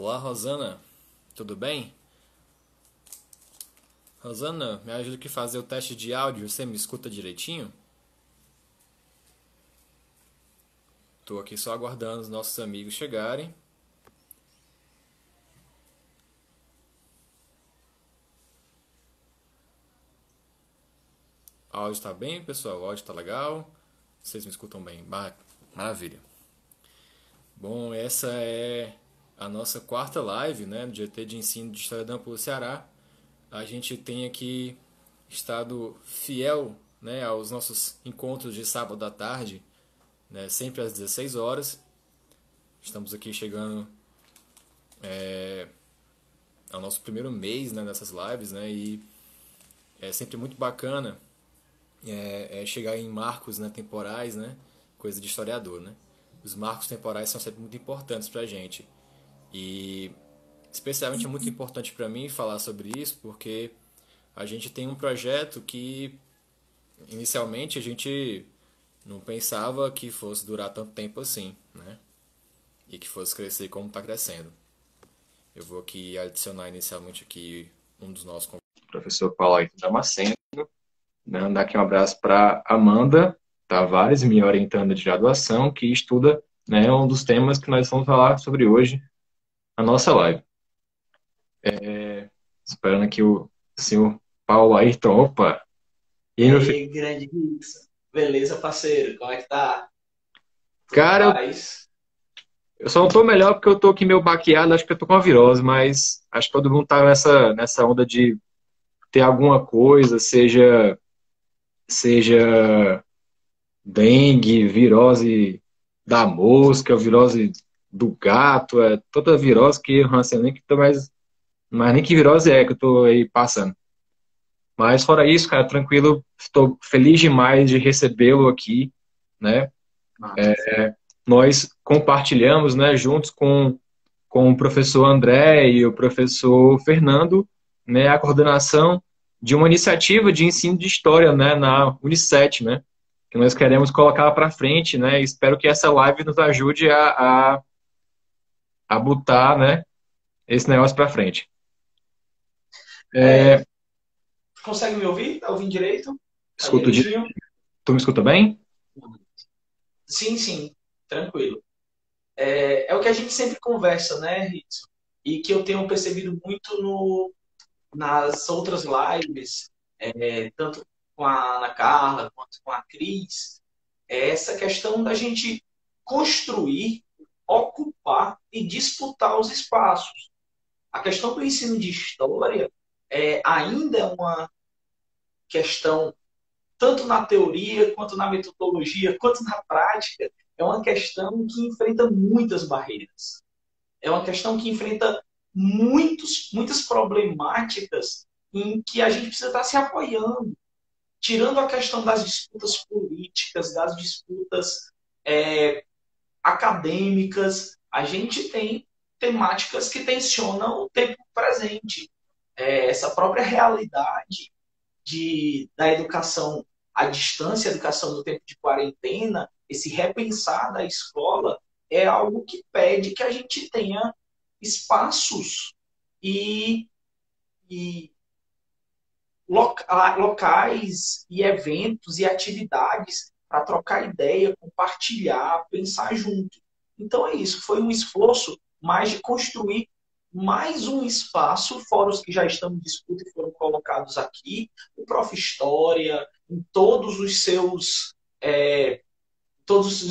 Olá, Rosana, tudo bem? Rosana, me ajuda aqui a fazer o teste de áudio, você me escuta direitinho? Tô aqui só aguardando os nossos amigos chegarem. O áudio tá bem, pessoal? O áudio tá legal? Vocês me escutam bem? Maravilha. Bom, essa é a nossa quarta live, né, do GT de Ensino de História da Ampula Ceará. A gente tem aqui estado fiel, né, aos nossos encontros de sábado à tarde, né, sempre às 16 horas. Estamos aqui chegando ao nosso primeiro mês, né, dessas lives, né, e é sempre muito bacana chegar em marcos, né, temporais, né, coisa de historiador, né. Os marcos temporais são sempre muito importantes para a gente e especialmente é muito importante para mim falar sobre isso porque a gente tem um projeto que inicialmente a gente não pensava que fosse durar tanto tempo assim, né, e que fosse crescer como está crescendo. Eu vou aqui adicionar inicialmente aqui um dos nossos professor Paulo Ayrton Damasceno, né? Mandar aqui um abraço para Amanda Tavares, minha orientanda de graduação, que estuda, né, um dos temas que nós vamos falar sobre hoje na nossa live. Esperando aqui o senhor Paulo Ayrton. Opa! E E aí, meu filho? aí, grande Rickson. Beleza, parceiro? Como é que tá? Tudo em Cara, paz? eu só não tô melhor porque eu tô aqui meio baqueado, acho que eu tô com uma virose, mas acho que todo mundo tá nessa onda de ter alguma coisa, seja dengue, virose da mosca, virose do gato, toda virose que eu não sei nem que tô mas nem que virose é que eu tô aí passando. Mas fora isso, cara, tranquilo, estou feliz demais de recebê-lo aqui, né? Massa. Nós compartilhamos, né, juntos com o professor André e o professor Fernando, né, a coordenação de uma iniciativa de ensino de história, né, na Unicet, né? Que nós queremos colocar para frente, né? Espero que essa live nos ajude a botar, né, esse negócio para frente. É, É, consegue me ouvir? Tá ouvindo direito? Tá escuto de... direitinho? Tu me escuta bem? Sim, sim, tranquilo. É o que a gente sempre conversa, né, Rickson? E que eu tenho percebido muito nas outras lives, tanto com a Ana Carla quanto com a Cris, é essa questão da gente construir, ocupar e disputar os espaços. A questão do ensino de história ainda é uma questão, tanto na teoria, quanto na metodologia, quanto na prática, é uma questão que enfrenta muitas barreiras. É uma questão que enfrenta muitas problemáticas em que a gente precisa estar se apoiando, tirando a questão das disputas políticas, das disputas é, acadêmicas, a gente tem temáticas que tensionam o tempo presente. Essa própria realidade da educação à distância, a educação no tempo de quarentena, esse repensar da escola, é algo que pede que a gente tenha espaços e, e locais e eventos e atividades para trocar ideia, compartilhar, pensar junto. Então é isso, foi um esforço mais de construir mais um espaço, fora os que já estão em disputa e foram colocados aqui, o Prof. História, em todos os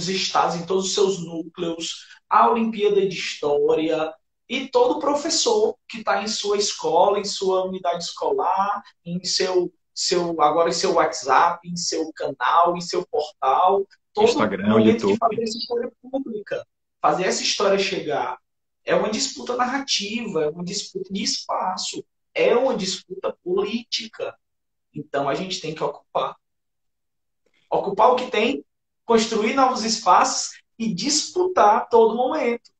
estados, em todos os seus núcleos, a Olimpíada de História, e todo professor que está em sua escola, em sua unidade escolar, agora em seu WhatsApp, em seu canal, em seu portal, todo Instagram, momento de YouTube. fazer essa história pública, fazer essa história chegar. É uma disputa narrativa, é uma disputa de espaço, é uma disputa política. Então a gente tem que ocupar. Ocupar o que tem, construir novos espaços e disputar a todo momento.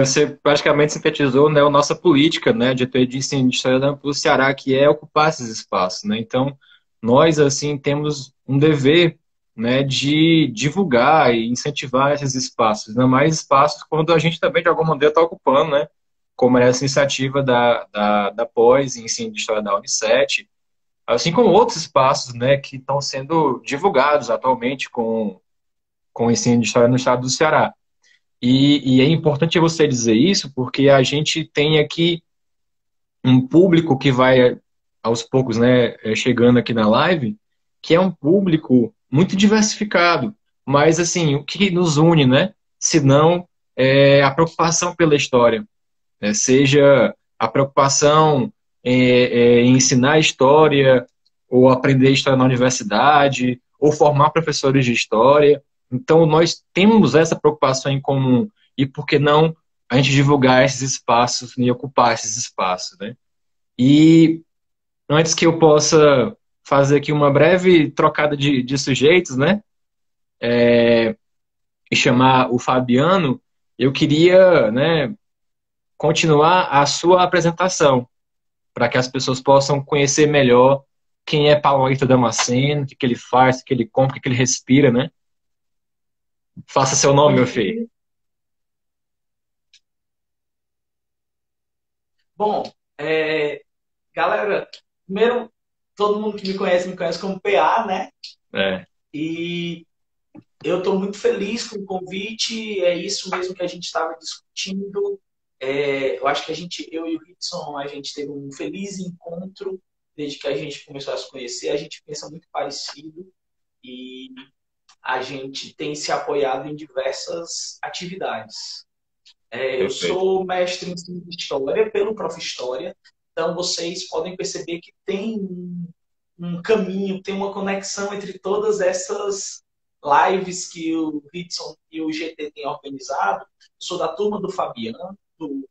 Você praticamente sintetizou, né, a nossa política, né, de ensino de história do Ceará, que é ocupar esses espaços, né? Então, nós, assim, temos um dever né, de divulgar e incentivar esses espaços, ainda mais espaços quando a gente também, de alguma maneira, está ocupando, né, como é essa iniciativa da Pós em Ensino de História da Unicef, assim como outros espaços, né, que estão sendo divulgados atualmente com o ensino de história no estado do Ceará. E é importante você dizer isso porque a gente tem aqui um público que vai aos poucos, né, chegando aqui na live, que é um público muito diversificado. Mas, assim, o que nos une, né? Se não a preocupação pela história, né? Seja a preocupação em ensinar história, ou aprender história na universidade, ou formar professores de história. Então, nós temos essa preocupação em comum. E por que não a gente divulgar esses espaços e ocupar esses espaços, né? E antes que eu possa fazer aqui uma breve trocada de sujeitos, né? E chamar o Fabiano, eu queria, né, continuar a sua apresentação, para que as pessoas possam conhecer melhor quem é Paulo Ayrton Damasceno, o que ele faz, o que ele compra, o que ele respira, né? Faça seu nome, meu Pode filho. crer. Bom, galera, primeiro, todo mundo que me conhece como PA, né? É, E eu estou muito feliz com o convite, é isso mesmo que a gente estava discutindo. Eu acho que eu e o Ritson, a gente teve um feliz encontro desde que a gente começou a se conhecer. A gente pensa muito parecido e a gente tem se apoiado em diversas atividades. Eu perfeito. sou mestre em ensino de história pelo Prof. História, então vocês podem perceber que tem um caminho, tem uma conexão entre todas essas lives que o Ritson e o GT têm organizado. Sou da turma do Fabiano, do,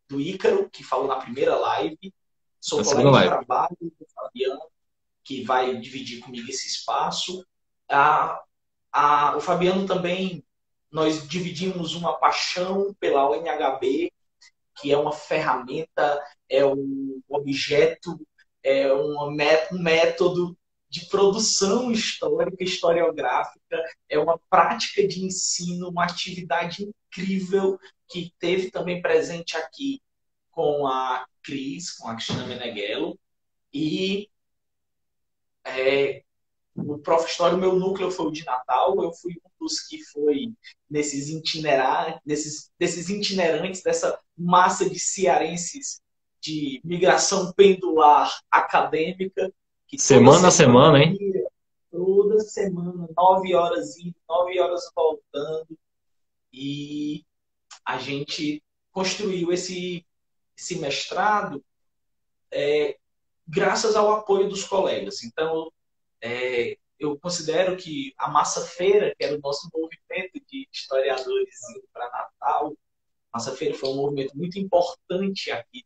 do Ícaro, que falou na primeira live. Na Sou segunda colega de live. trabalho do Fabiano, que vai dividir comigo esse espaço. O Fabiano também, nós dividimos uma paixão pela ONHB, que é uma ferramenta, é um objeto, um método de produção histórica, historiográfica, é uma prática de ensino, uma atividade incrível que teve também presente aqui com a Cristina Meneghello, e é, o Prof. História, o meu núcleo foi o de Natal, eu fui um dos que foi desses itinerantes, dessa massa de cearenses de migração pendular acadêmica, que Semana a semana, hein? toda semana, 9 horas indo, 9 horas voltando, e a gente construiu esse mestrado graças ao apoio dos colegas. Então, eu considero que a Massa Feira, que era o nosso movimento de historiadores para Natal, Massa Feira foi um movimento muito importante aqui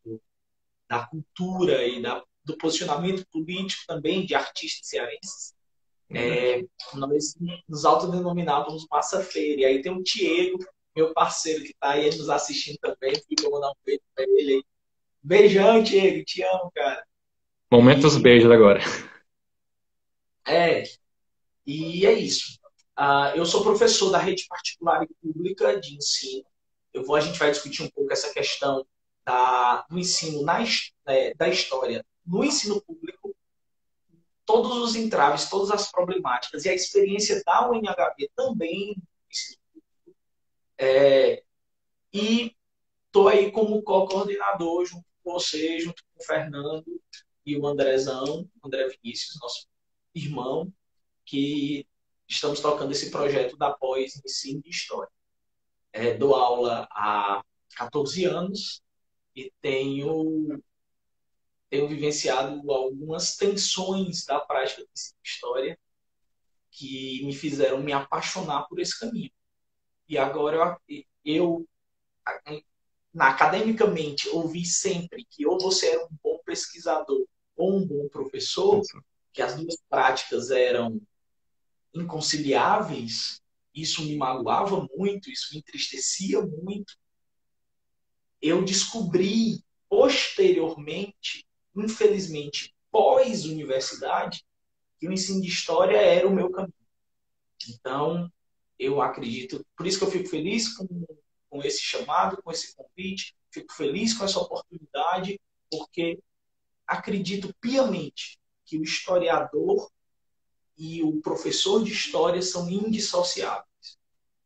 da cultura e do posicionamento político também de artistas cearenses. Verdade. Nós nos autodenominávamos Massa Feira. E aí tem o Diego, meu parceiro, que está aí nos assistindo também. Fica mandar um beijo para ele aí. Beijão, Diego, te amo, cara. Momentos E beijos agora. é, E é isso. Eu sou professor da rede particular e pública de ensino. A gente vai discutir um pouco essa questão do ensino da história no ensino público, todos os entraves, todas as problemáticas e a experiência da UNHB também no ensino. E estou aí como co-coordenador junto com você, junto com o Fernando e o Andrezão, André Vinícius, nosso irmão, que estamos tocando esse projeto da pós-ensino de História. Dou aula há 14 anos e tenho vivenciado algumas tensões da prática do ensino de História que me fizeram me apaixonar por esse caminho. E agora eu academicamente, ouvi sempre que ou você era um bom pesquisador ou um bom professor, que as duas práticas eram inconciliáveis, isso me magoava muito, isso me entristecia muito. Eu descobri posteriormente, infelizmente, pós-universidade, que o ensino de história era o meu caminho. Então, eu acredito, por isso que eu fico feliz com esse chamado, com esse convite, fico feliz com essa oportunidade, porque acredito piamente que o historiador e o professor de história são indissociáveis.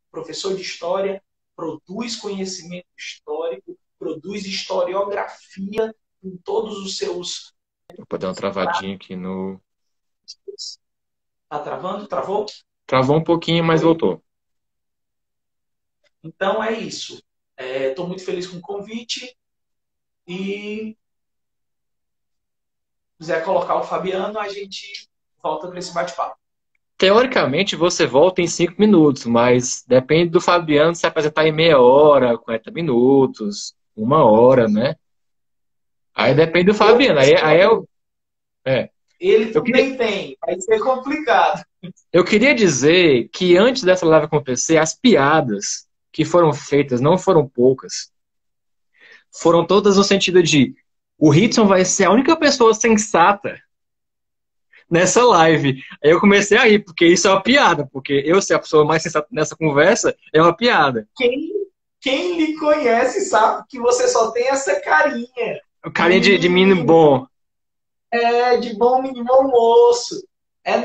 O professor de história produz conhecimento histórico, produz historiografia em todos os seus Vou dar uma travadinha aqui no. práticos. Tá travando? Travou? Travou um pouquinho, mas Oi? voltou. Então é isso. Estou muito feliz com o convite e quiser colocar o Fabiano, a gente volta para esse bate-papo. Teoricamente, você volta em 5 minutos, mas depende do Fabiano se apresentar em meia hora, 40 minutos, 1 hora, né? Aí depende do Eu Fabiano. penso Aí é. ele Eu queria, também tem, vai ser complicado. eu queria dizer que antes dessa live acontecer, as piadas que foram feitas, não foram poucas, foram todas no sentido de o Hitson vai ser a única pessoa sensata nessa live. Aí eu comecei a rir, porque isso é uma piada, porque eu ser a pessoa mais sensata nessa conversa é uma piada. Quem, quem lhe conhece sabe que você só tem essa carinha O de carinha de menino menino, bom. de bom menino bom moço.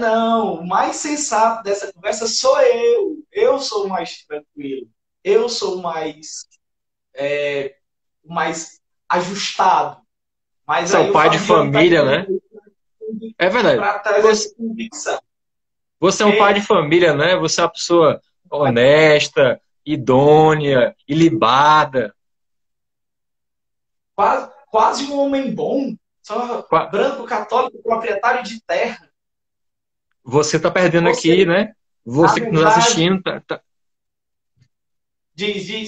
Não, o mais sensato dessa conversa sou eu. Eu sou o mais tranquilo. Eu sou o mais ajustado. Mas Você é o aí o pai de Fabiano está família, né? entrando É verdade. para trazer essa convicção. Você é um pai de É família, né? Você é uma pessoa honesta, idônea, ilibada. quase um homem bom, só branco, católico, proprietário de terra. Você tá perdendo aqui, Você, né? na Você que nos verdade, assistindo,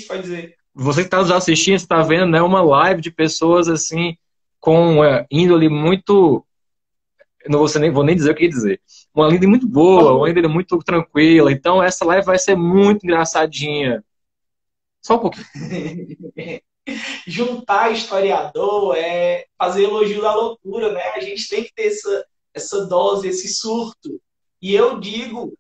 pode dizer. você que está nos assistindo, está vendo, né? Uma live de pessoas assim com índole muito, eu não vou nem dizer o que dizer. Uma índole muito boa, uma índole muito tranquila. Então essa live vai ser muito engraçadinha. Só um pouquinho. Juntar historiador é fazer elogio da loucura, né? A gente tem que ter essa dose, esse surto. E eu digo,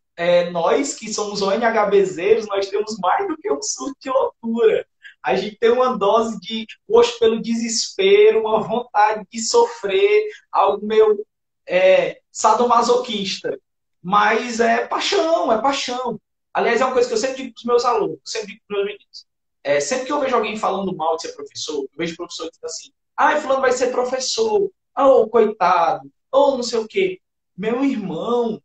nós que somos ONHBzeiros, nós temos mais do que um surto de loucura. A gente tem uma dose de gosto pelo desespero, uma vontade de sofrer, algo meio sadomasoquista. Mas é paixão, é paixão. Aliás, é uma coisa que eu sempre digo para os meus alunos, sempre digo para os meus meninos. Sempre que eu vejo alguém falando mal de ser professor, eu vejo professor dizendo assim, fulano vai ser professor, coitado, não sei o quê. Meu irmão,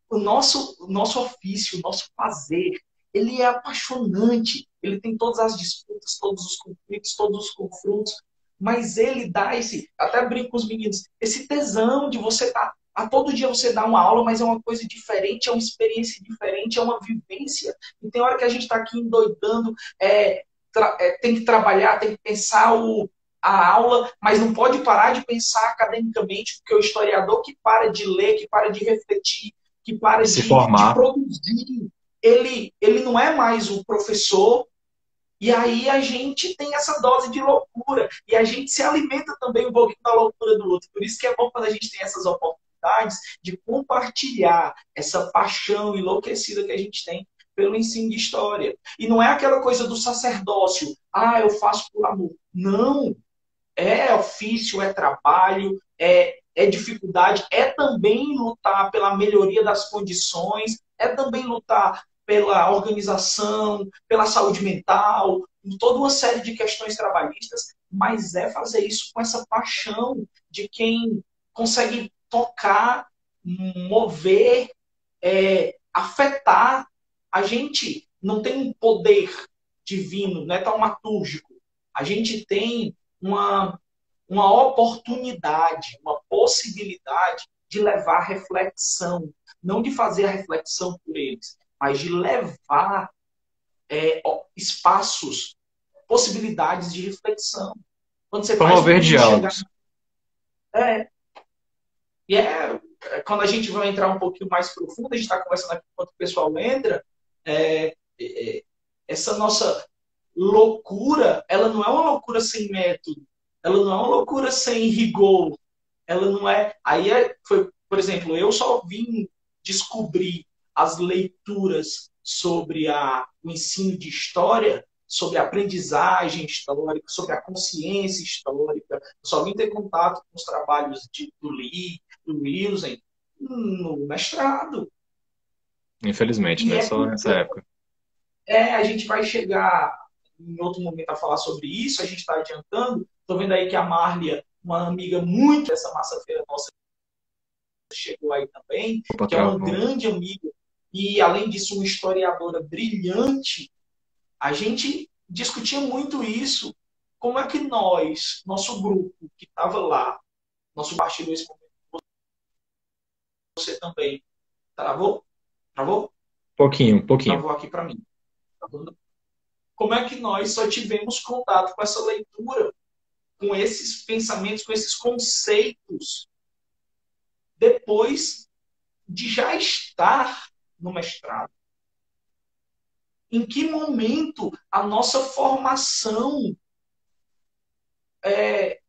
o nosso ofício, o nosso fazer, ele é apaixonante, ele tem todas as disputas, todos os conflitos, todos os confrontos, mas ele dá até brinco com os meninos, esse tesão de você estar, a todo dia você dá uma aula, mas é uma coisa diferente, é uma experiência diferente, é uma vivência, e tem hora que a gente está aqui endoidando, tem que trabalhar, tem que pensar a aula, mas não pode parar de pensar academicamente, porque o historiador que para de ler, que para de refletir, que para Se de formar. produzir, ele não é mais o professor, e aí a gente tem essa dose de loucura, e a gente se alimenta também um pouquinho da loucura do outro. Por isso que é bom quando a gente tem essas oportunidades de compartilhar essa paixão enlouquecida que a gente tem pelo ensino de história. E não é aquela coisa do sacerdócio, eu faço por amor. Não, é ofício, é trabalho, é dificuldade, é também lutar pela melhoria das condições, é também lutar pela organização, pela saúde mental, em toda uma série de questões trabalhistas, mas é fazer isso com essa paixão de quem consegue tocar, mover, afetar. A gente não tem um poder divino, não é taumatúrgico. A gente tem uma oportunidade, uma possibilidade de levar a reflexão, não de fazer a reflexão por eles, mas de levar espaços, possibilidades de reflexão. Quando você faz um Promover menino chegar. diálogos. É, e quando a gente vai entrar um pouquinho mais profundo, a gente está conversando aqui enquanto o pessoal entra, essa nossa loucura, ela não é uma loucura sem método, ela não é uma loucura sem rigor, ela não é. Foi, por exemplo, eu só vim descobrir as leituras sobre o ensino de história, sobre a aprendizagem histórica, sobre a consciência histórica. Eu só vim ter contato com os trabalhos do Lee, do Wilson, no mestrado. Infelizmente, E né? é Só por nessa época. a gente vai chegar em outro momento a falar sobre isso, a gente está adiantando. Estou vendo aí que a Marlia, uma amiga muito dessa massa-feira nossa, chegou aí também, Opa, que é uma travou. grande amiga e, além disso, uma historiadora brilhante. A gente discutia muito isso. Como é que nós, nosso grupo que estava lá, nosso partido nesse momento, você também, travou? Travou? Pouquinho, um pouquinho. Travou aqui para mim. Como é que nós só tivemos contato com essa leitura, com esses pensamentos, com esses conceitos, depois de já estar no mestrado? Em que momento a nossa formação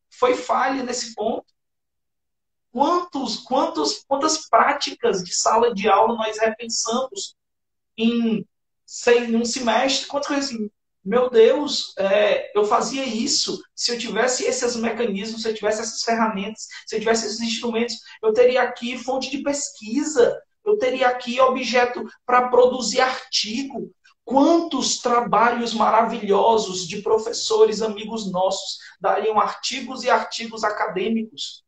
foi falha nesse ponto? Quantas práticas de sala de aula nós repensamos em um semestre? Quantas coisas assim? Meu Deus, eu fazia isso. Se eu tivesse esses mecanismos, se eu tivesse essas ferramentas, se eu tivesse esses instrumentos, eu teria aqui fonte de pesquisa, eu teria aqui objeto para produzir artigo. Quantos trabalhos maravilhosos de professores, amigos nossos, dariam artigos e artigos acadêmicos.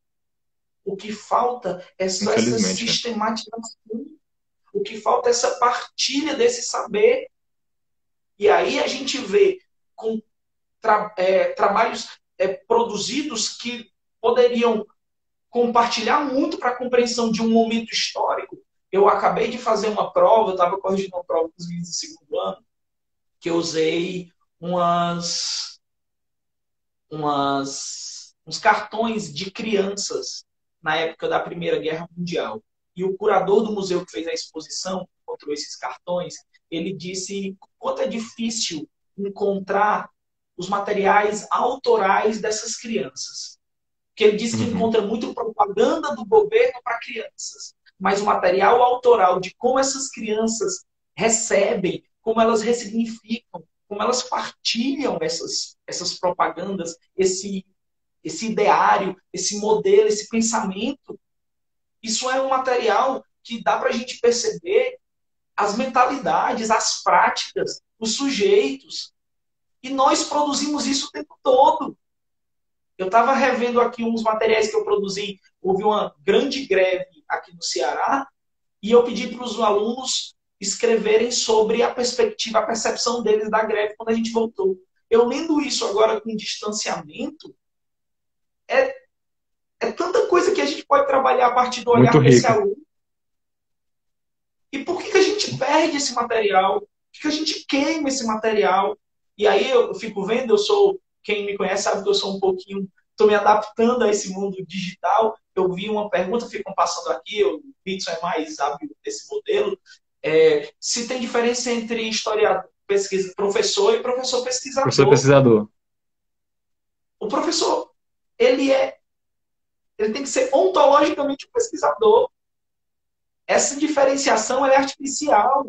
O que falta é só essa Infelizmente, né? sistematização. O que falta é essa partilha desse saber. E aí a gente vê com trabalhos produzidos que poderiam compartilhar muito para a compreensão de um momento histórico. Eu acabei de fazer uma prova, eu estava corrigindo uma prova com os meninos do segundo ano, que eu usei uns cartões de crianças na época da Primeira Guerra Mundial. E o curador do museu que fez a exposição, encontrou esses cartões, ele disse quanto é difícil encontrar os materiais autorais dessas crianças. Porque ele disse que Uhum. encontra muito propaganda do governo para crianças, mas o material autoral de como essas crianças recebem, como elas ressignificam, como elas partilham essas propagandas, esse ideário, esse modelo, esse pensamento, isso é um material que dá para a gente perceber as mentalidades, as práticas, os sujeitos. E nós produzimos isso o tempo todo. Eu estava revendo aqui uns materiais que eu produzi. Houve uma grande greve aqui no Ceará e eu pedi para os alunos escreverem sobre a perspectiva, a percepção deles da greve quando a gente voltou. Eu lendo isso agora com distanciamento, é, é tanta coisa que a gente pode trabalhar a partir do Muito olhar desse rico. aluno. E por que a gente perde esse material? Por que a gente queima esse material? E aí eu fico vendo, quem me conhece sabe que eu sou um pouquinho, estou me adaptando a esse mundo digital. Eu vi uma pergunta, ficam passando aqui, o Bitson é mais hábil desse modelo. Se tem diferença entre historiador, professor e professor Professor pesquisador. pesquisador. O professor, ele tem que ser ontologicamente um pesquisador. Essa diferenciação é artificial.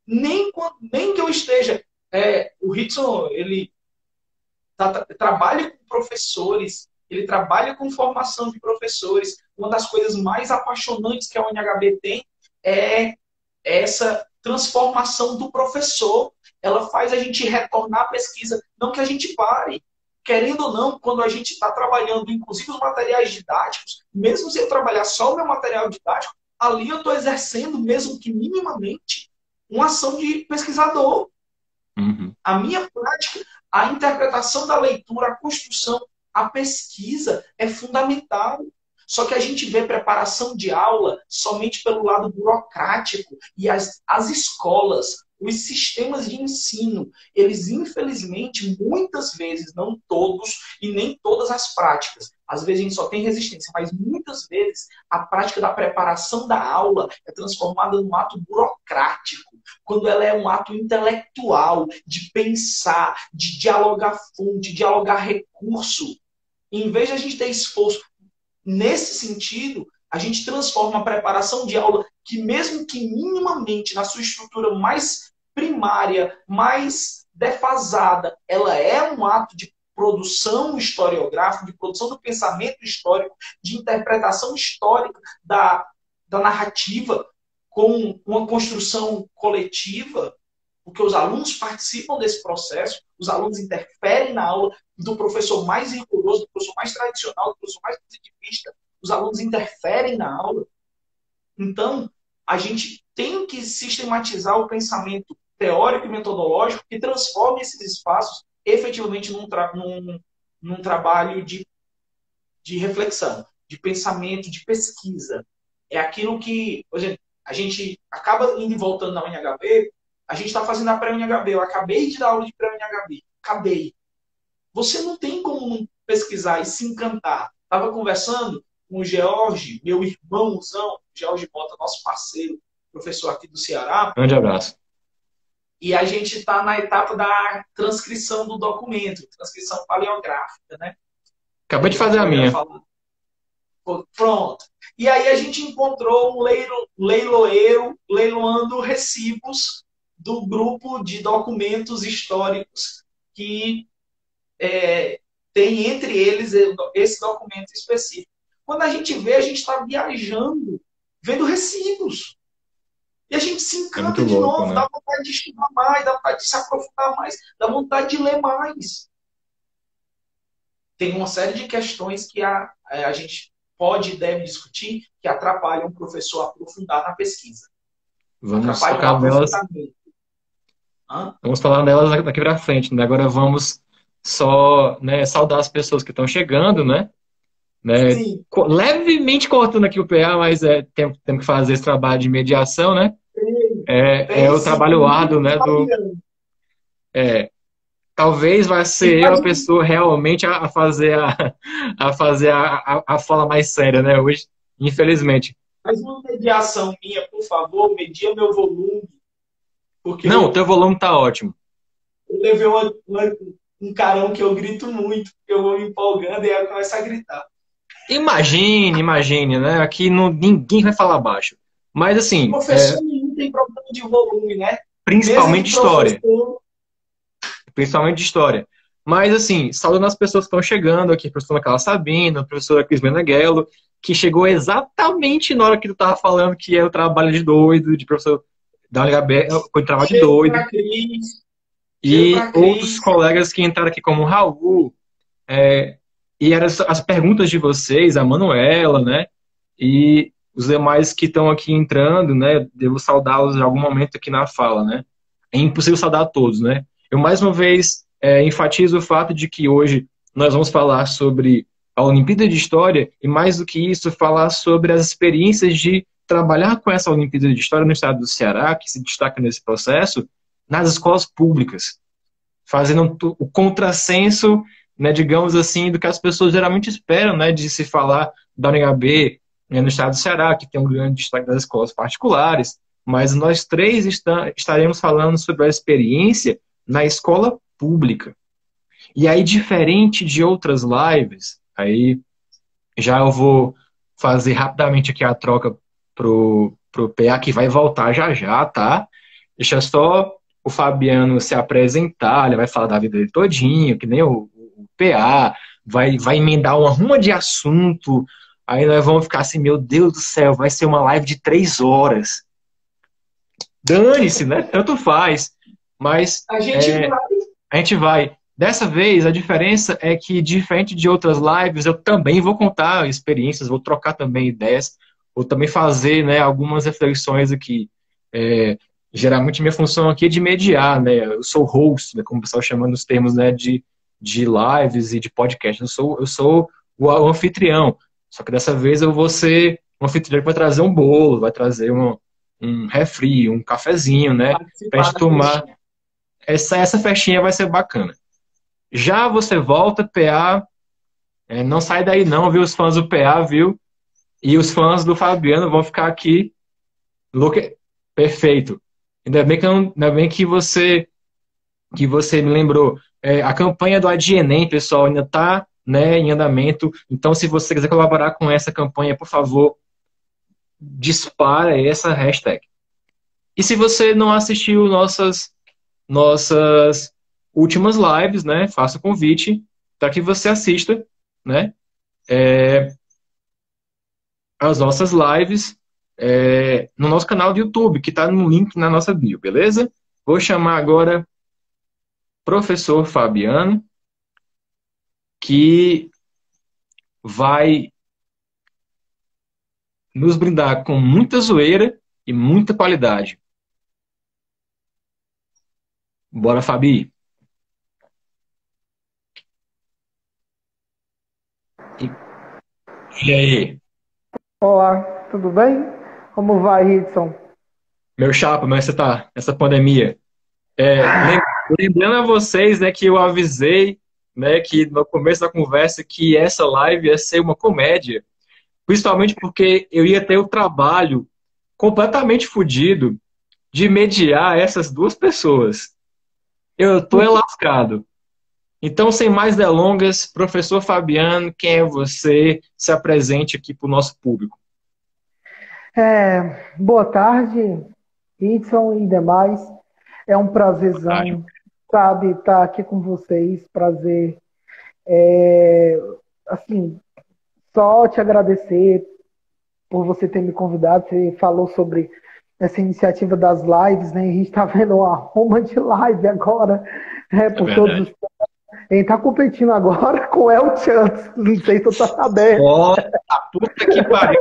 Nem que eu esteja. O Hitson, ele trabalha com professores, ele trabalha com formação de professores. Uma das coisas mais apaixonantes que a UNHB tem é essa transformação do professor. Ela faz a gente retornar à pesquisa, não que a gente pare. Querendo ou não, quando a gente está trabalhando, inclusive os materiais didáticos, mesmo se eu trabalhar só o meu material didático, ali eu estou exercendo, mesmo que minimamente, uma ação de pesquisador. Uhum. A minha prática, a interpretação da leitura, a construção, a pesquisa é fundamental. Só que a gente vê preparação de aula somente pelo lado burocrático e as escolas, os sistemas de ensino, eles infelizmente, muitas vezes, não todos e nem todas as práticas, às vezes a gente só tem resistência, mas muitas vezes a prática da preparação da aula é transformada num ato burocrático, quando ela é um ato intelectual, de pensar, de dialogar fonte, dialogar recurso. Em vez de a gente ter esforço, nesse sentido, a gente transforma a preparação de aula, que mesmo que minimamente na sua estrutura mais primária, mais defasada, ela é um ato de produção historiográfica, de produção do pensamento histórico, de interpretação histórica da narrativa com uma construção coletiva, porque os alunos participam desse processo, os alunos interferem na aula do professor mais rigoroso, do professor mais tradicional, do professor mais positivista, os alunos interferem na aula. Então, a gente tem que sistematizar o pensamento teórico e metodológico que transforme esses espaços efetivamente num trabalho de reflexão, de pensamento, de pesquisa. É aquilo que, por exemplo, a gente acaba indo e voltando na UNHB, a gente está fazendo a pré-UNHB, eu acabei de dar aula de pré-UNHB, acabei. Você não tem como pesquisar e se encantar. Estava conversando com o George, meu irmãozão, George Mota, nosso parceiro, professor aqui do Ceará. Grande abraço. E a gente está na etapa da transcrição do documento, transcrição paleográfica, né? Acabei de fazer a minha. Pronto. E aí a gente encontrou um leiloeiro leiloando recibos do grupo de documentos históricos que tem entre eles esse documento específico. Quando a gente vê, a gente está viajando, vendo recibos. E a gente se encanta de novo, né? Dá vontade de estudar mais, dá vontade de se aprofundar mais, dá vontade de ler mais. Tem uma série de questões que a gente pode e deve discutir que atrapalham o professor a aprofundar na pesquisa. Vamos focar nelas. Vamos falar delas daqui para frente, né? Agora vamos só, né, saudar as pessoas que estão chegando, né? Levemente cortando aqui o PA, mas temos que fazer esse trabalho de mediação, né? É o trabalho árduo, né? Talvez vai ser eu a pessoa realmente a fazer a fala mais séria, né? Hoje, infelizmente. Mas uma mediação minha, por favor, media meu volume. Porque não, o teu volume tá ótimo. Eu levei um carão que eu grito muito, porque eu vou me empolgando e aí eu começo a gritar. Imagine, né? Aqui ninguém vai falar baixo. Mas assim. Professor nenhum tem problema de volume, né? Principalmente de história. Principalmente de história. Mas assim, saudando as pessoas que estão chegando aqui, a professora Carla Sabina, a professora Cris Meneghelo, que chegou exatamente na hora que tu tava falando que é o trabalho de doido, de professor da UNHB, o trabalho de doido. E outros colegas que entraram aqui, como o Raul, e eram as perguntas de vocês, a Manuela, né? E os demais que estão aqui entrando, né? Devo saudá-los em algum momento aqui na fala, né? É impossível saudar a todos, né? Eu, mais uma vez, enfatizo o fato de que hoje nós vamos falar sobre a Olimpíada de História e, mais do que isso, falar sobre as experiências de trabalhar com essa Olimpíada de História no estado do Ceará, que se destaca nesse processo, nas escolas públicas, fazendo o contrassenso, né, digamos assim, do que as pessoas geralmente esperam, né, de se falar da UNHB, né, no estado do Ceará, que tem um grande destaque das escolas particulares, mas nós três estaremos falando sobre a experiência na escola pública. E aí, diferente de outras lives, aí já eu vou fazer rapidamente aqui a troca pro PA, que vai voltar já, tá? Deixa só o Fabiano se apresentar, ele vai falar da vida dele todinho, que nem o PA, vai emendar uma ruma de assunto, aí nós vamos ficar assim, meu Deus do céu, vai ser uma live de 3 horas. Dane-se, né? Tanto faz. Mas a gente vai. Dessa vez, a diferença é que, diferente de outras lives, eu também vou contar experiências, vou trocar também ideias, vou também fazer, né, algumas reflexões aqui. Geralmente, minha função aqui é de mediar, né? Eu sou host, né, como o pessoal chama nos termos, né, de lives e de podcast. Eu sou o anfitrião. Só que dessa vez eu vou ser um anfitrião que vai trazer um bolo, vai trazer um refri, um cafezinho, né? Pra gente tomar. Essa festinha vai ser bacana. Já você volta, PA. Não sai daí não, viu? Os fãs do PA, viu? E os fãs do Fabiano vão ficar aqui. Perfeito. Ainda bem que você me lembrou. A campanha do Adienem, pessoal, ainda está né, em andamento. Então, se você quiser colaborar com essa campanha, por favor, dispara essa hashtag. E se você não assistiu nossas últimas lives, né, faça o convite para que você assista, né, as nossas lives no nosso canal do YouTube, que está no link na nossa bio, beleza? Vou chamar agora professor Fabiano, que vai nos brindar com muita zoeira e muita qualidade. Bora, Fabi! E aí? Olá, tudo bem? Como vai, Ridson? Meu chapa, como é que você tá? Essa pandemia. Lembrando a vocês, né, que eu avisei, né, que no começo da conversa que essa live ia ser uma comédia, principalmente porque eu ia ter o trabalho completamente fodido de mediar essas duas pessoas. Eu tô lascado. Então, sem mais delongas, professor Fabiano, quem é você? Se apresente aqui para o nosso público. Boa tarde, Ridson e demais. É um prazerzão, sabe, estar aqui com vocês. Prazer. Assim, só te agradecer por você ter me convidado. Você falou sobre essa iniciativa das lives, né? A gente está vendo uma roma de live agora, por todos os. A gente está competindo agora com o El Chance. Não sei se você está sabendo. Ó, puta que pariu.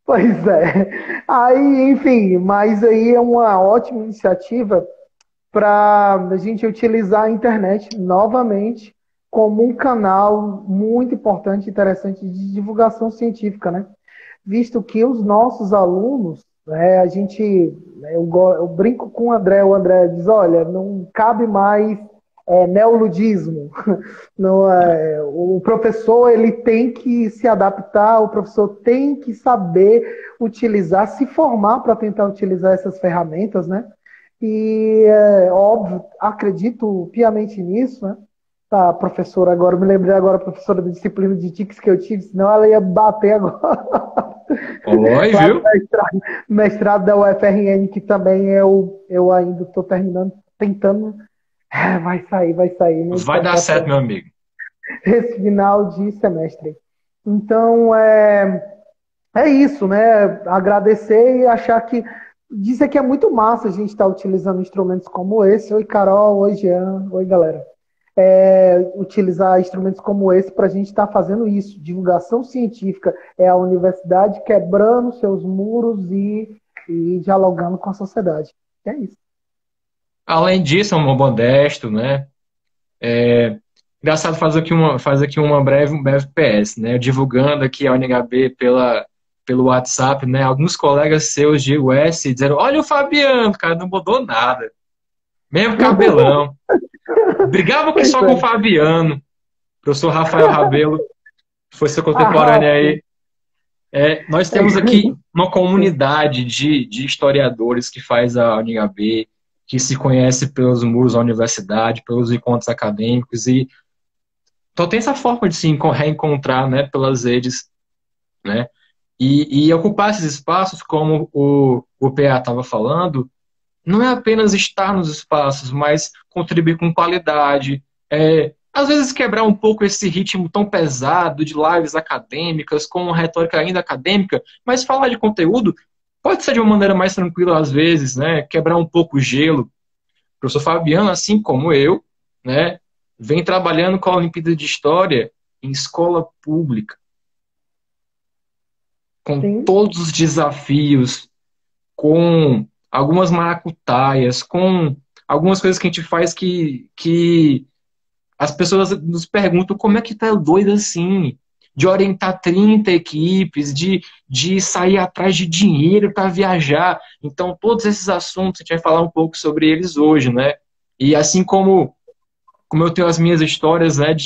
Pois é. Aí, enfim, mas aí é uma ótima iniciativa para a gente utilizar a internet novamente como um canal muito importante e interessante de divulgação científica, né? Visto que os nossos alunos, né, eu brinco com o André diz, olha, não cabe mais neoludismo. Não, o professor ele tem que se adaptar, o professor tem que saber utilizar, se formar para tentar utilizar essas ferramentas, né? E, óbvio, acredito piamente nisso, né? Tá, professora, agora me lembrei agora, professora da disciplina de TICS que eu tive, senão ela ia bater agora. Oi, viu? Mestrado da UFRN, que também eu ainda estou terminando, tentando. Vai sair. Vai dar certo, meu amigo. Esse final de semestre. Então, é isso, né? Agradecer e achar que. Dizer que é muito massa a gente estar utilizando instrumentos como esse. Oi, Carol. Oi, Jean. Oi, galera. Utilizar instrumentos como esse para a gente estar fazendo isso. Divulgação científica é a universidade quebrando seus muros e dialogando com a sociedade. É isso. Além disso, é um modesto, né? Engraçado faz aqui um breve PS, né? Divulgando aqui a UNHB pelo WhatsApp, né? Alguns colegas seus de US disseram, olha o Fabiano, cara, não mudou nada. Mesmo cabelão. Brigava aqui só com o Fabiano. Professor Rafael Rabelo, foi seu contemporâneo aí. Nós temos aqui uma comunidade de historiadores que faz a UNHB, que se conhece pelos muros da universidade, pelos encontros acadêmicos, e então tem essa forma de se reencontrar, né, pelas redes, né, e ocupar esses espaços, como o PA estava falando, não é apenas estar nos espaços, mas contribuir com qualidade, às vezes quebrar um pouco esse ritmo tão pesado de lives acadêmicas, com uma retórica ainda acadêmica, mas falar de conteúdo pode ser de uma maneira mais tranquila às vezes, né, quebrar um pouco o gelo. O professor Fabiano, assim como eu, né, vem trabalhando com a Olimpíada de História em escola pública, com Sim. todos os desafios, com algumas maracutaias, com algumas coisas que a gente faz que as pessoas nos perguntam como é que tá doido assim, de orientar 30 equipes, de sair atrás de dinheiro para viajar. Então, todos esses assuntos, a gente vai falar um pouco sobre eles hoje, né? E assim como eu tenho as minhas histórias, né,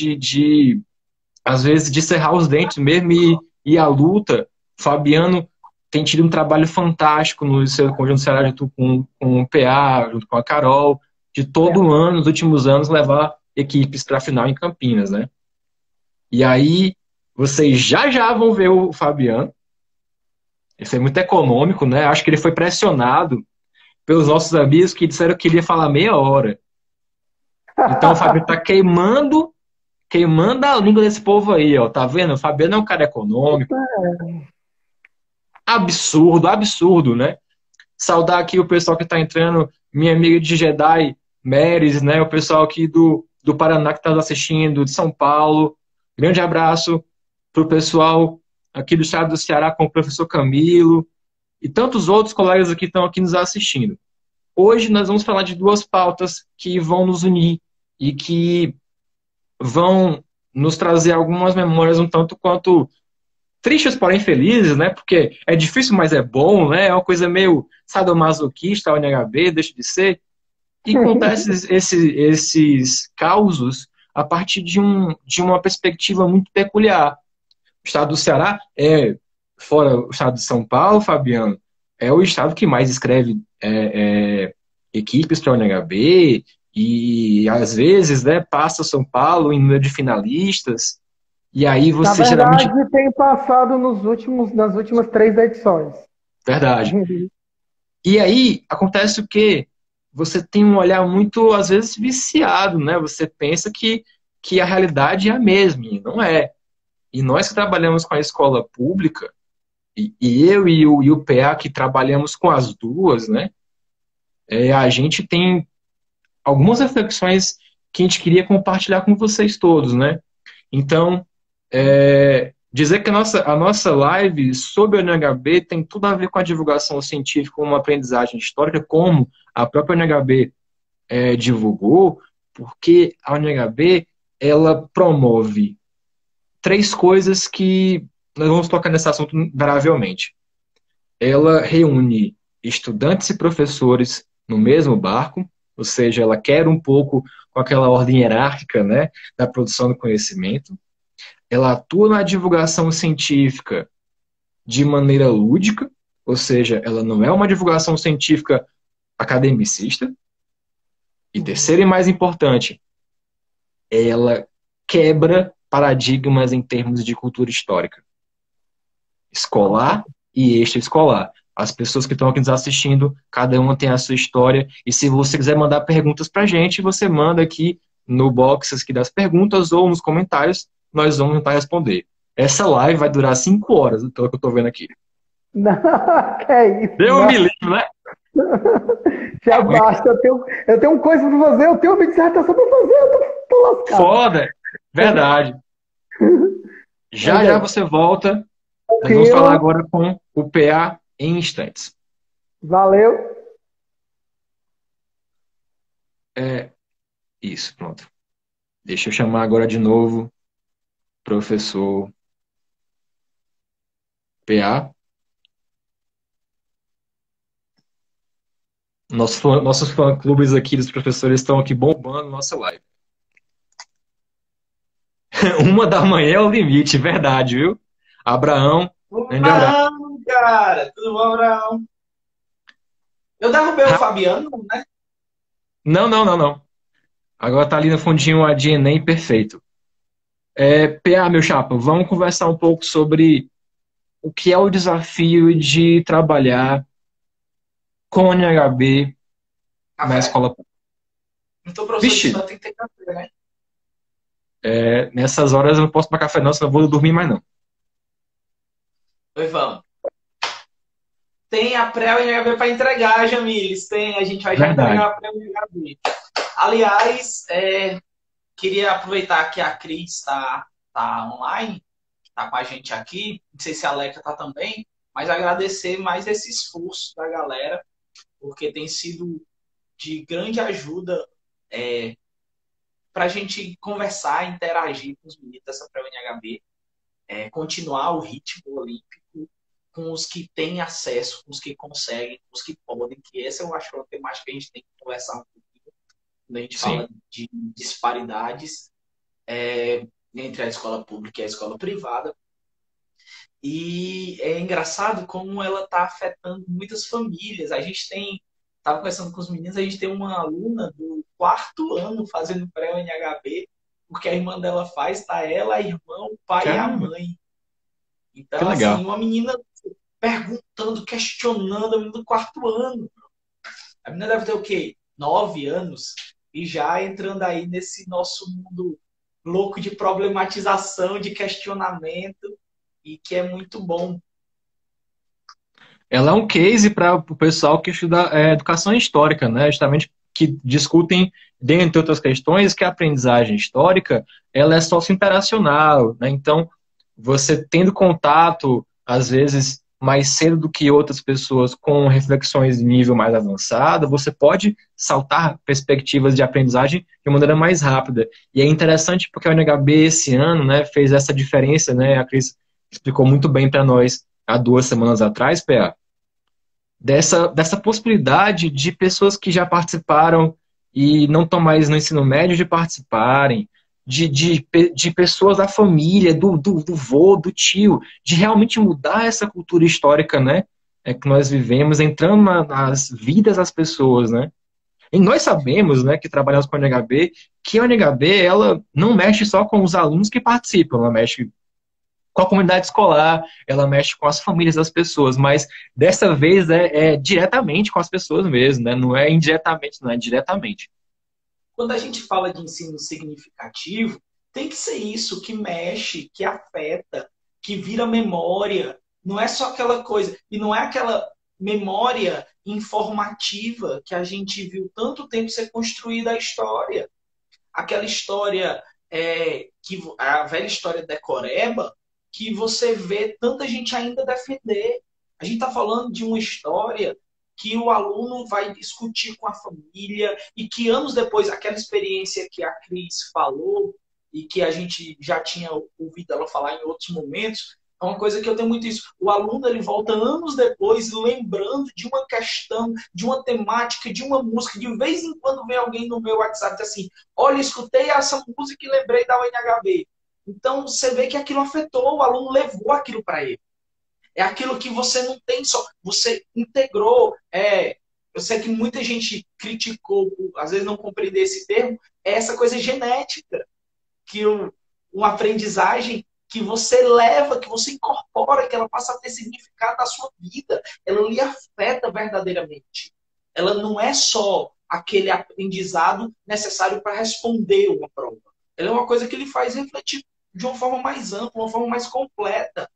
às vezes, de cerrar os dentes mesmo e a luta, Fabiano tem tido um trabalho fantástico no seu conjunto Ceará junto com o PA, junto com a Carol, de todo ano, nos últimos anos, levar equipes para a final em Campinas, né? E aí, vocês já já vão ver o Fabiano. Isso é muito econômico, né? Acho que ele foi pressionado pelos nossos amigos que disseram que ele ia falar meia hora. Então, o Fabiano tá queimando a língua desse povo aí, ó. Tá vendo? O Fabiano é um cara econômico. Absurdo, absurdo, né? Saudar aqui o pessoal que está entrando, minha amiga de Jedi, Meres, né? O pessoal aqui do Paraná que está assistindo, de São Paulo. Grande abraço para o pessoal aqui do estado do Ceará, com o professor Camilo e tantos outros colegas aqui que estão aqui nos assistindo. Hoje nós vamos falar de duas pautas que vão nos unir e que vão nos trazer algumas memórias um tanto quanto tristes, porém felizes, né? Porque é difícil, mas é bom, né? É uma coisa meio sadomasoquista, o NHB, deixa de ser. E contar esses causos a partir de uma perspectiva muito peculiar. O estado do Ceará fora o estado de São Paulo, Fabiano, é o estado que mais escreve equipes para o NHB e, às vezes, né, passa São Paulo em número de finalistas. E aí Na você geralmente... verdade, tem passado nas últimas 3 edições. Verdade. E aí acontece o quê? Você tem um olhar muito, às vezes, viciado, né? Você pensa que a realidade é a mesma, e não é. E nós que trabalhamos com a escola pública, e eu e o PA que trabalhamos com as duas, né? A gente tem algumas reflexões que a gente queria compartilhar com vocês todos, né? Então, dizer que a nossa live sobre o NHB tem tudo a ver com a divulgação científica, com uma aprendizagem histórica, como a própria NHB divulgou, porque a NHB ela promove 3 coisas que nós vamos tocar nesse assunto invariavelmente. Ela reúne estudantes e professores no mesmo barco, ou seja, ela quer um pouco com aquela ordem hierárquica, né, da produção do conhecimento. Ela atua na divulgação científica de maneira lúdica, ou seja, ela não é uma divulgação científica academicista. E terceiro e mais importante, ela quebra paradigmas em termos de cultura histórica, escolar e extraescolar. As pessoas que estão aqui nos assistindo, cada uma tem a sua história, e se você quiser mandar perguntas pra gente, você manda aqui no box aqui das perguntas ou nos comentários, nós vamos tentar responder. Essa live vai durar 5 horas, pelo que eu tô vendo aqui. Não, que é isso? Deus me livre, né? Já basta, eu tenho coisa pra fazer, eu tenho uma dissertação pra fazer, eu tô lascado. Foda! Verdade. Já já você volta. Nós vamos falar agora com o PA em instantes. Valeu. Isso, pronto. Deixa eu chamar agora de novo professor PA. Nossos fã-clubes aqui dos professores estão aqui bombando nossa live. 1 da manhã é o limite, verdade, viu? Abraão, grande abraço. Abraão, cara, tudo bom, Abraão? Eu derrubei o Fabiano, né? Não. Agora tá ali no fundinho a DNA perfeito. PA, meu chapa, vamos conversar um pouco sobre o que é o desafio de trabalhar com NHB na escola pública. Então, professor, só tem que ter café, né? Nessas horas eu não posso tomar café não, senão eu vou dormir mais não. Oi, vamos. Tem a pré-NHB para entregar, Jamiles. A gente vai já entregar a pré-NHB. Aliás, queria aproveitar que a Cris está online, está com a gente aqui. Não sei se a Aleca está também, mas agradecer mais esse esforço da galera, porque tem sido de grande ajuda para a gente conversar, interagir com os meninos dessa pré-NHB, continuar o ritmo olímpico com os que têm acesso, com os que conseguem, com os que podem, que essa eu acho que é uma temática que a gente tem que conversar um pouquinho quando a gente fala de disparidades entre a escola pública e a escola privada. E é engraçado como ela está afetando muitas famílias. A gente tem estava conversando com os meninos, a gente tem uma aluna do 4º ano fazendo pré-UNHB, porque a irmã dela faz, tá ela, a irmã, o pai e a Caramba, mãe. que Então, assim, legal. uma menina perguntando, questionando, a menina do 4º ano. A menina deve ter o quê? 9 anos. E já entrando aí nesse nosso mundo louco de problematização, de questionamento, e que é muito bom. Ela é um case para o pessoal que estuda educação histórica, né? Justamente que discutem, dentre outras questões, que a aprendizagem histórica ela é socio-interacional, né? Então, você tendo contato, às vezes, mais cedo do que outras pessoas com reflexões de nível mais avançado, você pode saltar perspectivas de aprendizagem de maneira mais rápida. E é interessante porque a UNHB esse ano, né, fez essa diferença, né? A Cris explicou muito bem para nós há 2 semanas atrás, PA, dessa possibilidade de pessoas que já participaram e não estão mais no ensino médio de participarem, de pessoas da família, do vô, do tio, de realmente mudar essa cultura histórica, né, que nós vivemos, entrando nas vidas das pessoas, né. E nós sabemos, né, que trabalhamos com a NHB, que a NHB, ela não mexe só com os alunos que participam, ela mexe com a comunidade escolar, ela mexe com as famílias das pessoas, mas dessa vez é diretamente com as pessoas mesmo, né? Não é indiretamente, não é diretamente. Quando a gente fala de ensino significativo, tem que ser isso que mexe, que afeta, que vira memória. Não é só aquela coisa. E não é aquela memória informativa que a gente viu tanto tempo ser construída a história. Aquela história, a velha história decoreba, que você vê tanta gente ainda defender. A gente está falando de uma história que o aluno vai discutir com a família e que anos depois, aquela experiência que a Cris falou e que a gente já tinha ouvido ela falar em outros momentos, é uma coisa que eu tenho muito isso. O aluno ele volta anos depois lembrando de uma questão, de uma temática, de uma música. De vez em quando vem alguém no meu WhatsApp e diz assim, olha, escutei essa música e lembrei da UNHB. Então você vê que aquilo afetou, o aluno levou aquilo para ele. É aquilo que você não tem só, você integrou. Eu sei que muita gente criticou, às vezes não compreender esse termo, é essa coisa genética, que uma aprendizagem que você leva, que você incorpora, que ela passa a ter significado na sua vida, ela lhe afeta verdadeiramente. Ela não é só aquele aprendizado necessário para responder uma prova. Ela é uma coisa que lhe faz refletir de uma forma mais ampla, uma forma mais completa.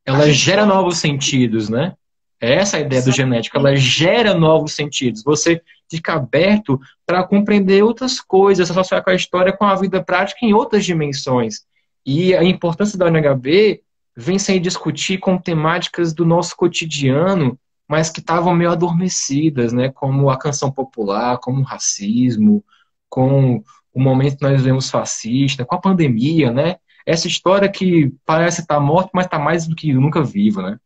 A Ela gente gera não... novos sentidos, né? É essa a ideia do genético, ela gera novos sentidos. Você fica aberto para compreender outras coisas, associar com a história, com a vida prática em outras dimensões. E a importância da UNHB vem sem discutir com temáticas do nosso cotidiano, mas que estavam meio adormecidas, né? Como a canção popular, como o racismo, com o momento que nós vivemos fascista, com a pandemia, né? Essa história que parece estar morta, mas está mais do que nunca viva, né?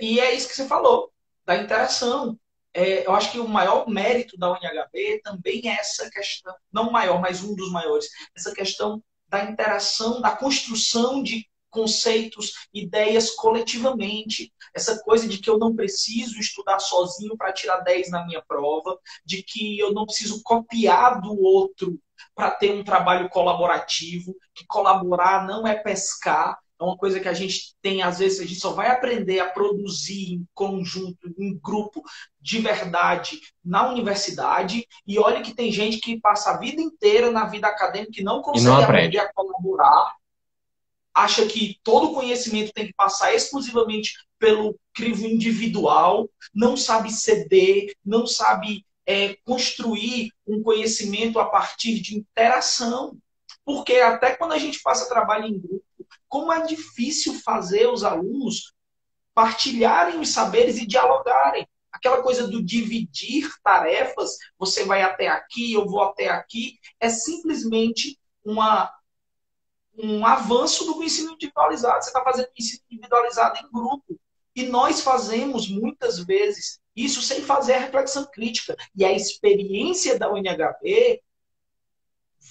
E é isso que você falou, da interação. Eu acho que o maior mérito da UNHB também é essa questão, não o maior, mas um dos maiores, essa questão da interação, da construção de conceitos, ideias coletivamente. Essa coisa de que eu não preciso estudar sozinho para tirar 10 na minha prova, de que eu não preciso copiar do outro para ter um trabalho colaborativo, que colaborar não é pescar, é uma coisa que a gente tem, às vezes, a gente só vai aprender a produzir em conjunto, em grupo, de verdade, na universidade. E olha que tem gente que passa a vida inteira na vida acadêmica e não E não consegue aprender aprende. a colaborar. Acha que todo conhecimento tem que passar exclusivamente pelo crivo individual, não sabe ceder, não sabe construir um conhecimento a partir de interação. Porque até quando a gente passa trabalho em grupo, como é difícil fazer os alunos partilharem os saberes e dialogarem. Aquela coisa do dividir tarefas, você vai até aqui, eu vou até aqui, é simplesmente um avanço do ensino individualizado. Você está fazendo ensino individualizado em grupo. E nós fazemos, muitas vezes, isso sem fazer a reflexão crítica. E a experiência da UNHB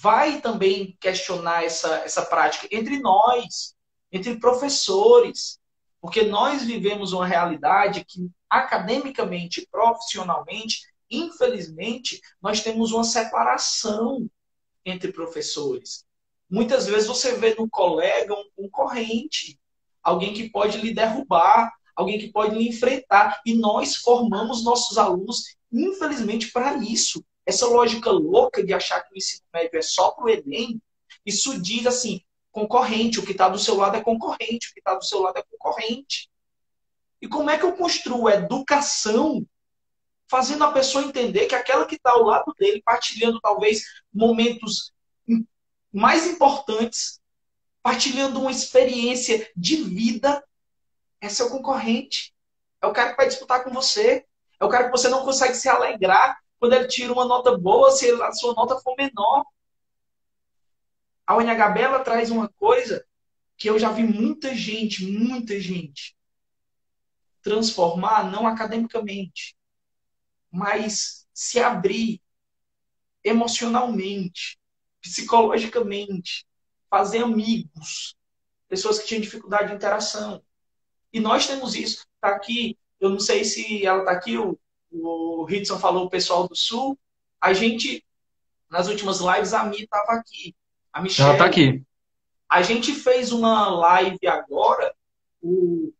vai também questionar essa prática entre nós, entre professores. Porque nós vivemos uma realidade que, academicamente, profissionalmente, infelizmente, nós temos uma separação entre professores. Muitas vezes você vê no colega um concorrente, alguém que pode lhe derrubar, alguém que pode lhe enfrentar. E nós formamos nossos alunos, infelizmente, para isso. Essa lógica louca de achar que o ensino médio é só para o Enem, isso diz assim, concorrente, o que está do seu lado é concorrente, o que está do seu lado é concorrente. E como é que eu construo educação fazendo a pessoa entender que aquela que está ao lado dele, partilhando talvez momentos mais importantes, partilhando uma experiência de vida, é seu concorrente. É o cara que vai disputar com você. É o cara que você não consegue se alegrar quando ele tira uma nota boa, se a sua nota for menor. A UNHB, ela traz uma coisa que eu já vi muita gente transformar, não academicamente, mas se abrir emocionalmente, psicologicamente, fazer amigos, pessoas que tinham dificuldade de interação. E nós temos isso. Está aqui, eu não sei se ela está aqui, o Ritson falou, o pessoal do Sul. A gente, nas últimas lives, a Mi estava aqui. A Michelle. Ela está aqui. A gente fez uma live agora, o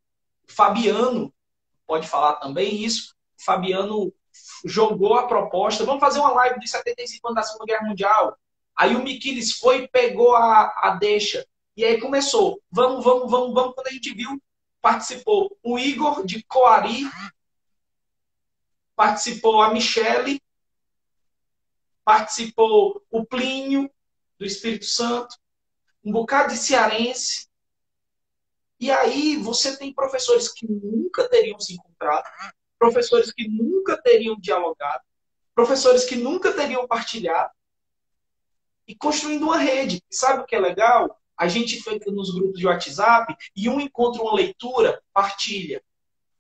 Fabiano, pode falar também isso, o Fabiano jogou a proposta, vamos fazer uma live dos 75 anos da Segunda Guerra Mundial. Aí o Miquiles foi e pegou a deixa. E aí começou, vamos. Quando a gente viu, participou o Igor de Coari, participou a Michele, participou o Plínio, do Espírito Santo, um bocado de cearense. E aí você tem professores que nunca teriam se encontrado, professores que nunca teriam dialogado, professores que nunca teriam partilhado, e construindo uma rede. Sabe o que é legal? A gente fica nos grupos de WhatsApp e um encontra uma leitura, partilha.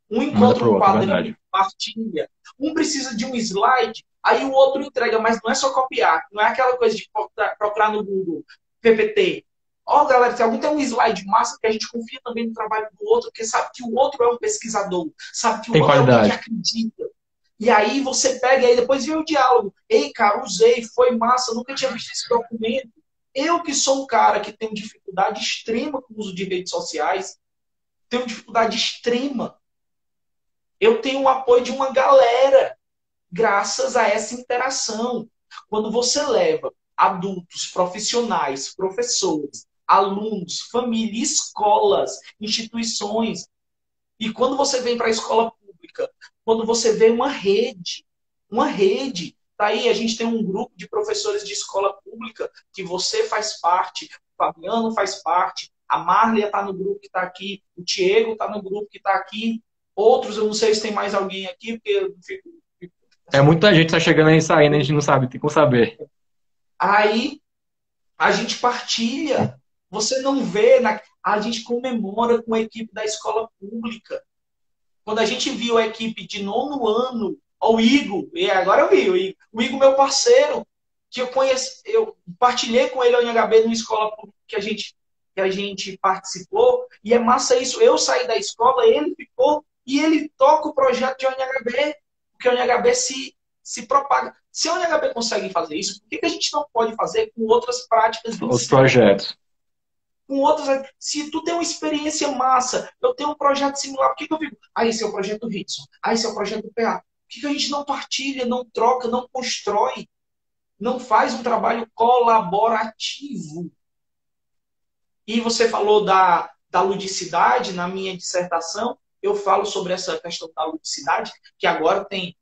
Um encontra um quadrinho, partilha. Um precisa de um slide, aí o outro entrega, mas não é só copiar, não é aquela coisa de procurar no Google, PPT. Ó, galera, se alguém tem um slide massa, que a gente confia também no trabalho do outro, porque sabe que o outro é um pesquisador, sabe que o outro é alguém que acredita. E aí você pega e aí depois vem o diálogo. Ei, cara, usei, foi massa, nunca tinha visto esse documento. Eu que sou um cara que tenho dificuldade extrema com o uso de redes sociais, tenho dificuldade extrema. Eu tenho o apoio de uma galera, graças a essa interação. Quando você leva adultos, profissionais, professores, alunos, família, escolas, instituições, e quando você vem para a escola pública, quando você vê uma rede, tá aí, a gente tem um grupo de professores de escola pública que você faz parte, o Fabiano faz parte, a Marlia está no grupo que está aqui, o Diego está no grupo que está aqui, outros, eu não sei se tem mais alguém aqui, porque eu fico... É muita gente que está chegando aí e saindo, a gente não sabe, tem como saber. Aí, a gente partilha, você não vê, a gente comemora com a equipe da escola pública. Quando a gente viu a equipe de 9º ano, o Igor, e agora eu vi, o Igor, meu parceiro, que eu conheci, eu partilhei com ele a UNHB numa escola pública que a gente participou, e é massa isso, eu saí da escola, ele ficou, e ele toca o projeto de UNHB, porque a UNHB se propaga. Se a UNHB consegue fazer isso, por que a gente não pode fazer com outras práticas de outros projetos? Com outras. Se tu tem uma experiência massa, eu tenho um projeto similar, por que eu fico? Ah, esse é o projeto Ritson. Ah, esse é o projeto PA. Por que a gente não partilha, não troca, não constrói? Não faz um trabalho colaborativo? E você falou da ludicidade na minha dissertação. Eu falo sobre essa questão da ludicidade, que agora tem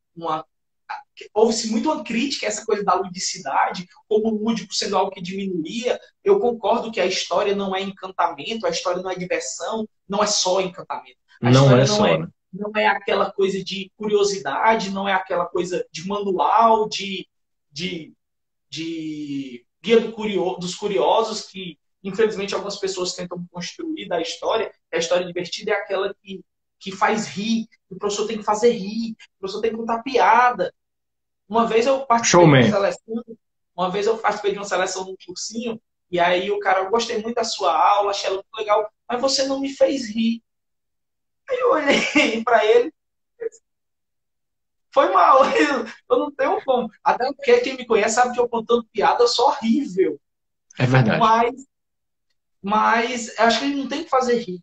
houve-se muito uma crítica a essa coisa da ludicidade, como o lúdico sendo algo que diminuía. Eu concordo que a história não é encantamento, a história não é diversão, não é só encantamento. A história não é aquela coisa de curiosidade, não é aquela coisa de manual, de guia dos curiosos, que infelizmente algumas pessoas tentam construir da história. A história divertida é aquela que faz rir, o professor tem que fazer rir, o professor tem que contar piada. Uma vez eu participei de uma seleção num cursinho, e aí o cara, eu gostei muito da sua aula, achei ela muito legal, mas você não me fez rir. Aí eu olhei para ele, foi mal, eu não tenho como. Até porque quem me conhece sabe que eu contando piada eu sou horrível. É verdade. Mas, mas eu acho que ele não tem que fazer rir.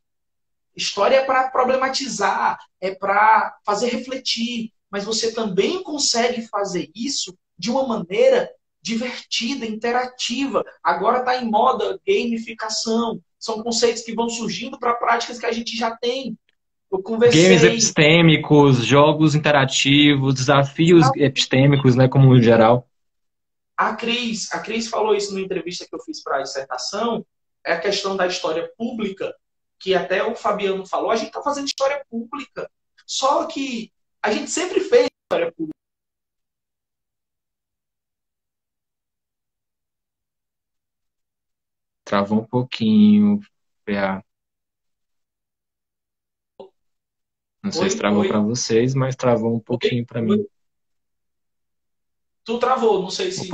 História é para problematizar, é para fazer refletir, mas você também consegue fazer isso de uma maneira divertida, interativa. Agora está em moda gamificação. São conceitos que vão surgindo para práticas que a gente já tem. Eu Games conversei. epistêmicos, jogos interativos, desafios epistêmicos, né, como no geral. A Cris falou isso numa entrevista que eu fiz para a dissertação, é a questão da história pública, que até o Fabiano falou, a gente está fazendo história pública. Só que a gente sempre fez história pública. Travou um pouquinho, PA. Não sei se Oi, travou para oi, vocês, mas travou um oi, pouquinho para mim. oi. Tu travou, não sei Opa. se.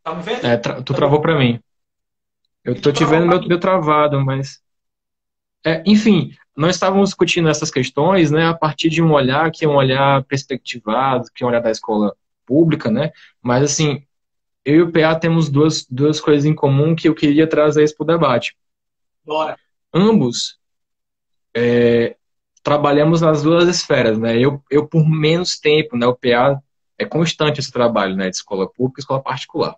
Tá me vendo? Tu travou para mim. Eu E tu tô te travou vendo para meio mim. travado, mas enfim, nós estávamos discutindo essas questões, né, a partir de um olhar que é um olhar perspectivado, que é um olhar da escola pública, né? Mas assim, eu e o PA temos duas coisas em comum que eu queria trazer isso para o debate. Bora. Ambos trabalhamos nas duas esferas, né? Eu por menos tempo, né? O PA é constante esse trabalho, né? De escola pública e escola particular.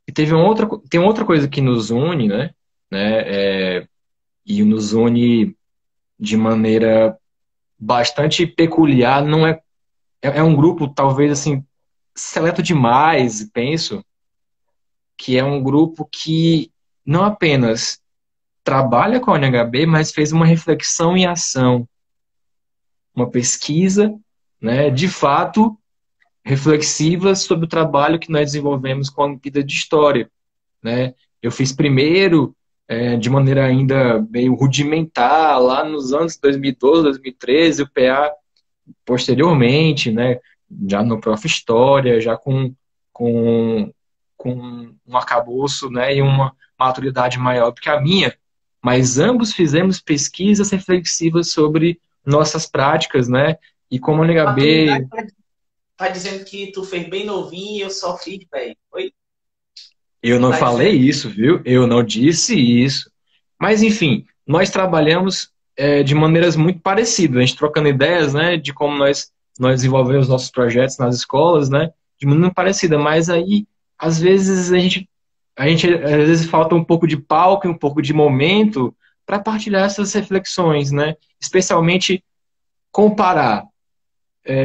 E tem outra coisa que nos une, e nos une de maneira bastante peculiar. Não é um grupo talvez assim seleto demais, penso, que é um grupo que não apenas trabalha com a UNHB, mas fez uma reflexão em ação, uma pesquisa, né, de fato reflexiva sobre o trabalho que nós desenvolvemos com a Olimpíada de História, né? Eu fiz primeiro, de maneira ainda meio rudimentar, lá nos anos 2012, 2013, o PA posteriormente, né, já no Prof. História, já com, com um arcabouço, né, e uma maturidade maior do que a minha, mas ambos fizemos pesquisas reflexivas sobre nossas práticas, né, e como a Maturidade NHB. tá dizendo que tu fez bem novinho e eu só fiz, velho. Oi? Eu não Tá falei dizendo? isso, viu? Eu não disse isso. Mas, enfim, nós trabalhamos de maneiras muito parecidas, a gente trocando ideias, né, de como nós desenvolvemos nossos projetos nas escolas, né, de maneira parecida. Mas aí, às vezes, às vezes falta um pouco de palco e um pouco de momento para partilhar essas reflexões, né? Especialmente comparar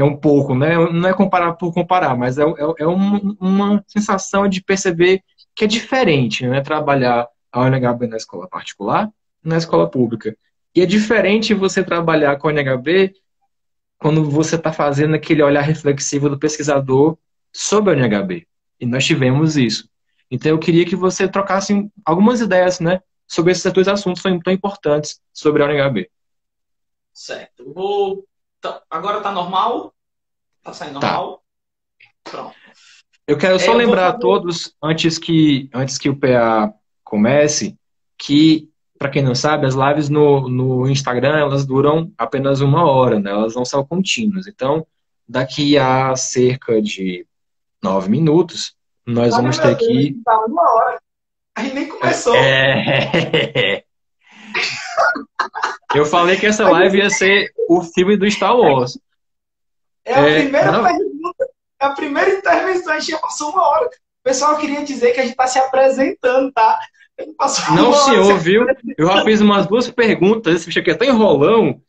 um pouco, né? Não é comparar por comparar, mas uma sensação de perceber que é diferente, né? Trabalhar a ONHB na escola particular e na escola pública. E é diferente você trabalhar com a ONHB quando você está fazendo aquele olhar reflexivo do pesquisador sobre a ONHB. E nós tivemos isso. Então eu queria que você trocasse algumas ideias, né? Sobre esses dois assuntos tão importantes sobre a ONHB. Certo. Agora tá normal? Tá saindo Tá. normal? Pronto. Eu quero só Eu vou lembrar a fazer. todos, antes que o PA comece, que, para quem não sabe, as lives no Instagram, elas duram apenas 1 hora, né? Elas não são contínuas. Então, daqui a cerca de 9 minutos, nós Ai, vamos meu ter Deus, que... tá 1 hora. Aí nem começou. Eu falei que essa live ia ser o filme do Star Wars. É a primeira Não, pergunta, é a primeira intervenção, a gente já passou 1 hora. O pessoal queria dizer que a gente está se apresentando, tá? A gente passou não, 1 hora se senhor, viu? apresentando. Eu já fiz umas 2 perguntas, esse bicho aqui é tão enrolão,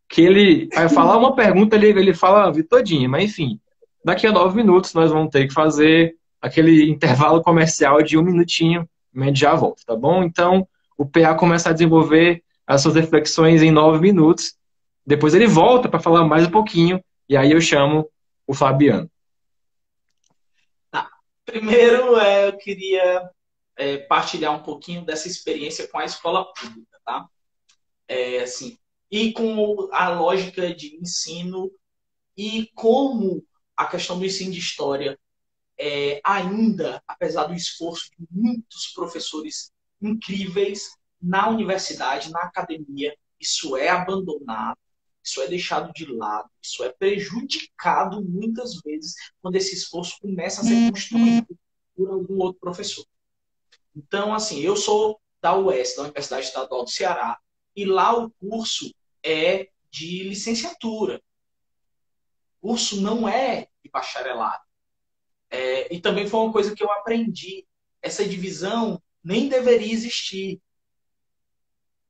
que ele vai falar uma pergunta, ele fala a vida todinha. Mas enfim, daqui a 9 minutos nós vamos ter que fazer aquele intervalo comercial de 1 minutinho, e a gente já volta, tá bom? Então, o PA começa a desenvolver as suas reflexões em 9 minutos, depois ele volta para falar mais um pouquinho, e aí eu chamo o Fabiano. Tá. Primeiro, eu queria partilhar um pouquinho dessa experiência com a escola pública, tá? Assim, e com a lógica de ensino e como a questão do ensino de história ainda, apesar do esforço de muitos professores incríveis na universidade, na academia, isso é abandonado, isso é deixado de lado, isso é prejudicado muitas vezes quando esse esforço começa a ser construído por algum outro professor. Então, assim, eu sou da UES, da Universidade Estadual do Ceará, e lá o curso é de licenciatura. O curso não é de bacharelado. E também foi uma coisa que eu aprendi. Essa divisão nem deveria existir,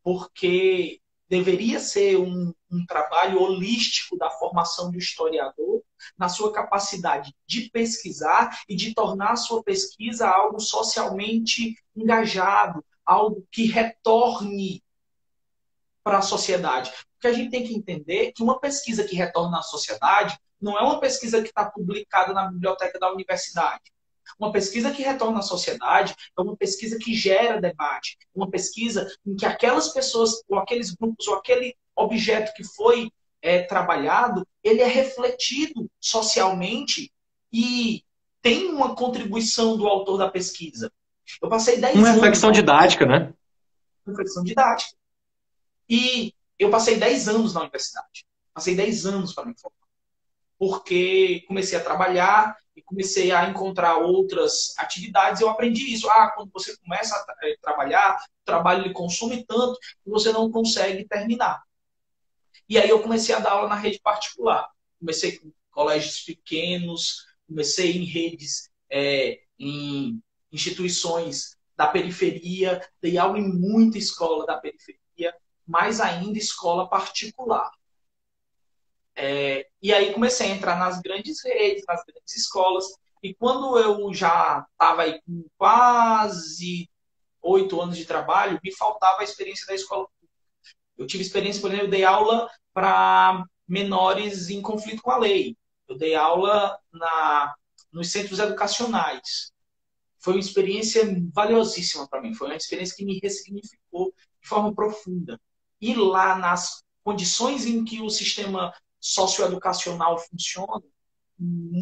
porque deveria ser um trabalho holístico da formação do historiador, na sua capacidade de pesquisar e de tornar a sua pesquisa algo socialmente engajado, algo que retorne para a sociedade. Porque a gente tem que entender que uma pesquisa que retorna à sociedade não é uma pesquisa que está publicada na biblioteca da universidade. Uma pesquisa que retorna à sociedade é uma pesquisa que gera debate. Uma pesquisa em que aquelas pessoas, ou aqueles grupos, ou aquele objeto que foi trabalhado, ele é refletido socialmente e tem uma contribuição do autor da pesquisa. Eu passei 10 anos... Uma reflexão didática, né? Reflexão didática. E eu passei 10 anos na universidade. Passei 10 anos para me formar. Porque comecei a trabalhar e comecei a encontrar outras atividades. Eu aprendi isso. Quando você começa a trabalhar, o trabalho lhe consome tanto que você não consegue terminar. E aí eu comecei a dar aula na rede particular. Comecei com colégios pequenos, comecei em redes, em instituições da periferia, dei aula em muita escola da periferia, mais ainda escola particular. E aí comecei a entrar nas grandes redes, nas grandes escolas, e quando eu já estava aí com quase 8 anos de trabalho, me faltava a experiência da escola pública. Eu tive experiência, por exemplo, eu dei aula para menores em conflito com a lei. Eu dei aula nos centros educacionais. Foi uma experiência valiosíssima para mim, foi uma experiência que me ressignificou de forma profunda. E lá, nas condições em que o sistema socioeducacional funciona, me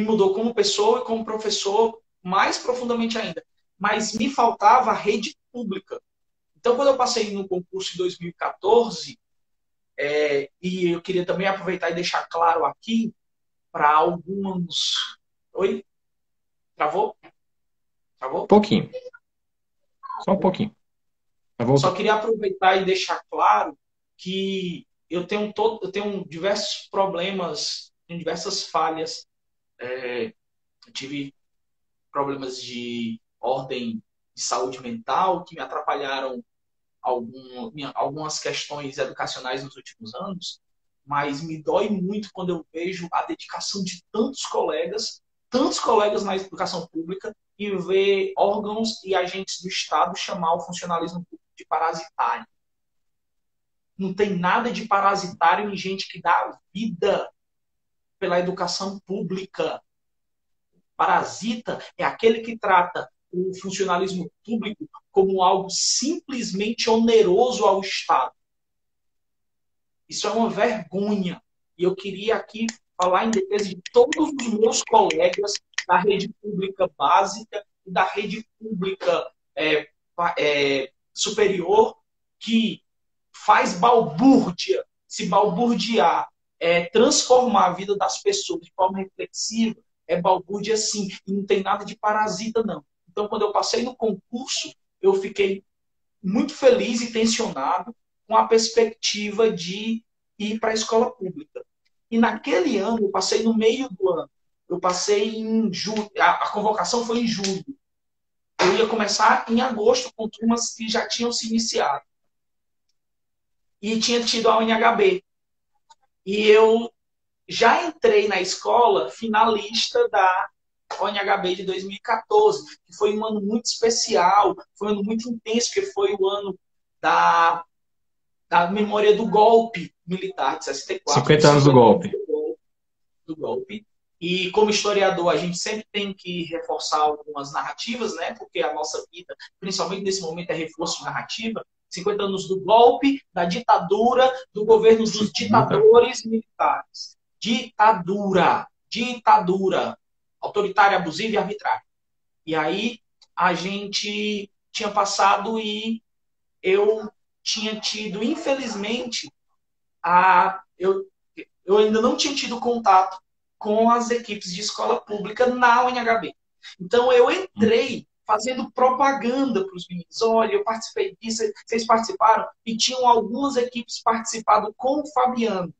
mudou como pessoa e como professor mais profundamente ainda. Mas me faltava a rede pública. Então, quando eu passei no concurso em 2014, e eu queria também aproveitar e deixar claro aqui para alguns... Oi? Travou? Travou? Um pouquinho. Só um pouquinho. Só queria aproveitar e deixar claro que eu tenho diversos problemas, tenho diversas falhas. Eu tive problemas de ordem de saúde mental que me atrapalharam algumas questões educacionais nos últimos anos, mas me dói muito quando eu vejo a dedicação de tantos colegas na educação pública e ver órgãos e agentes do Estado chamar o funcionalismo público de parasitário. Não tem nada de parasitário em gente que dá vida pela educação pública. Parasita é aquele que trata o funcionalismo público como algo simplesmente oneroso ao Estado. Isso é uma vergonha. E eu queria aqui falar em defesa de todos os meus colegas da rede pública básica e da rede pública superior que faz balbúrdia. Se balburdiar transformar a vida das pessoas de forma reflexiva, é balbúrdia sim. E não tem nada de parasita, não. Então, quando eu passei no concurso, eu fiquei muito feliz e tensionado com a perspectiva de ir para a escola pública. E naquele ano, eu passei no meio do ano. Eu passei em julho. A convocação foi em julho. Eu ia começar em agosto com turmas que já tinham se iniciado. E tinha tido a UNHB. E eu já entrei na escola finalista da ONHB de 2014, que foi um ano muito especial, foi um ano muito intenso, porque foi o ano da memória do golpe militar de 64. 50 anos do golpe. Do golpe. E como historiador, a gente sempre tem que reforçar algumas narrativas, né? Porque a nossa vida, principalmente nesse momento, é reforço de narrativa. 50 anos do golpe, da ditadura, do governo dos ditadores militares. Ditadura. Autoritária, abusiva e arbitrária. E aí a gente tinha passado e eu tinha tido, infelizmente, a, eu ainda não tinha tido contato com as equipes de escola pública na UNHB. Então, eu entrei fazendo propaganda para os meninos. Olha, eu participei disso, vocês participaram? E tinham algumas equipes participando com o Fabiano.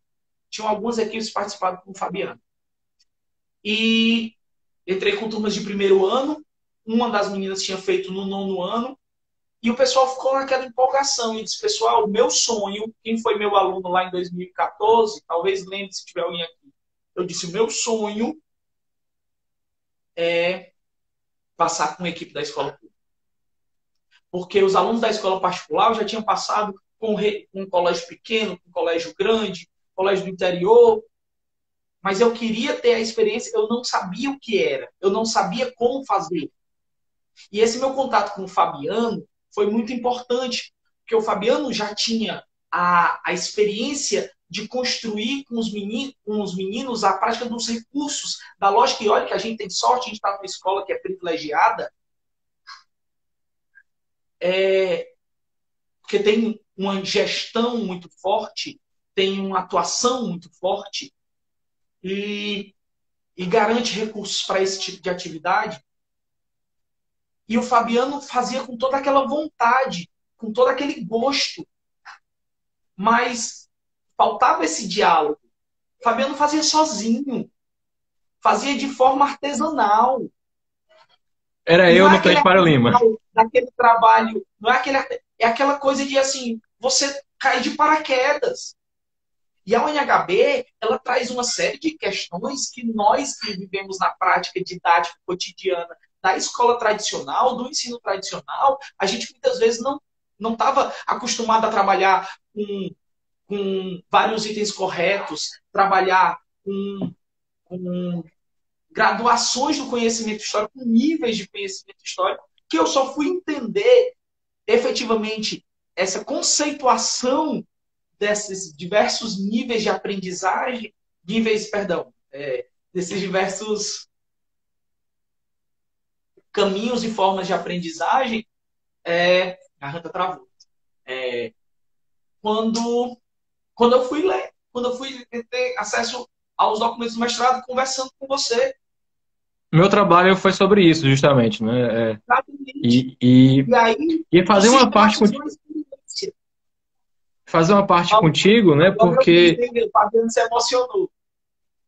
E entrei com turmas de primeiro ano, uma das meninas tinha feito no 9º ano, e o pessoal ficou naquela empolgação. E disse, pessoal, meu sonho, quem foi meu aluno lá em 2014, talvez lembre se tiver alguém aqui, eu disse, o meu sonho é passar com a equipe da escola pública. Porque os alunos da escola particular já tinham passado com um colégio pequeno, com um colégio grande, colégio do interior, mas eu queria ter a experiência, eu não sabia o que era, eu não sabia como fazer. E esse meu contato com o Fabiano foi muito importante, porque o Fabiano já tinha a experiência de construir com os meninos a prática dos recursos, da lógica. E olha que a gente tem sorte, a gente está numa escola que é privilegiada, porque tem uma gestão muito forte, tem uma atuação muito forte e garante recursos para esse tipo de atividade. E o Fabiano fazia com toda aquela vontade, com todo aquele gosto, mas faltava esse diálogo. O Fabiano fazia sozinho, fazia de forma artesanal. Era eu no Cleide Para Lima. Daquele trabalho, não é aquele, é aquela coisa de assim, você cai de paraquedas. E a UNHB, ela traz uma série de questões que nós que vivemos na prática didática cotidiana da escola tradicional, do ensino tradicional, a gente muitas vezes não estava acostumado a trabalhar com vários itens corretos, trabalhar com graduações do conhecimento histórico, com níveis de conhecimento histórico, que eu só fui entender efetivamente essa conceituação desses diversos níveis de aprendizagem, desses diversos caminhos e formas de aprendizagem, a Ranta travou. Quando eu fui ler, quando eu fui ter acesso aos documentos do mestrado, conversando com você. Meu trabalho foi sobre isso, justamente, né? E aí, fazer uma parte contigo, né? Porque o Fabiano se emocionou.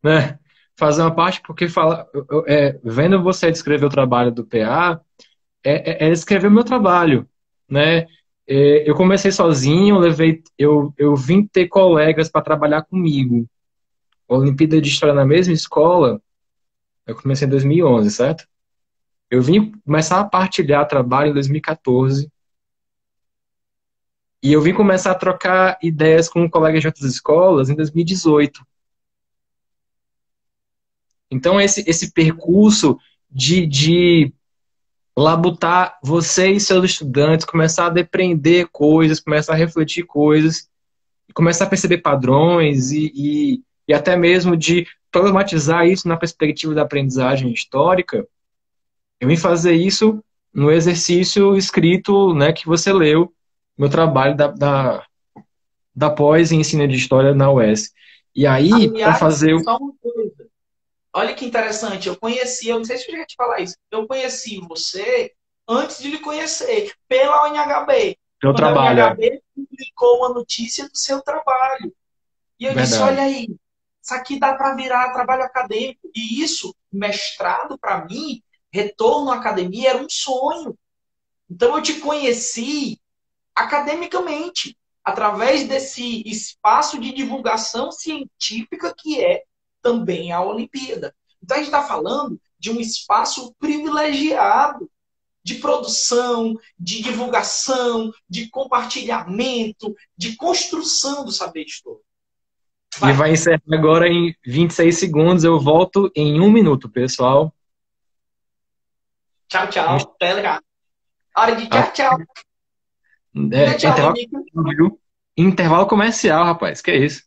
Né? Fazer uma parte porque vendo você descrever o trabalho do PA, descrever o meu trabalho, né? Eu comecei sozinho, eu vim ter colegas para trabalhar comigo. A Olimpíada de História na mesma escola, eu comecei em 2011, certo? Eu vim começar a partilhar trabalho em 2014. E eu vim começar a trocar ideias com colegas de outras escolas em 2018. Então, esse percurso de labutar você e seus estudantes, começar a depreender coisas, começar a refletir coisas, começar a perceber padrões e até mesmo de problematizar isso na perspectiva da aprendizagem histórica, eu vim fazer isso no exercício escrito, né, que você leu, meu trabalho da pós em ensino de história na UES. E aí, para fazer... Só uma coisa. Olha que interessante, eu não sei se eu já te falar isso, eu conheci você antes de lhe conhecer, pela UNHB. Meu trabalho. A UNHB publicou uma notícia do seu trabalho. E eu disse, olha aí, isso aqui dá para virar trabalho acadêmico. E isso, mestrado para mim, retorno à academia, era um sonho. Então eu te conheci academicamente, através desse espaço de divulgação científica que é também a Olimpíada. Então a gente está falando de um espaço privilegiado de produção, de divulgação, de compartilhamento, de construção do saber histórico. E vai encerrar agora em 26 segundos. Eu volto em 1 minuto, pessoal. Tchau, tchau. Até já. Hora de tchau, tchau. Intervalo comercial, rapaz. Que é isso?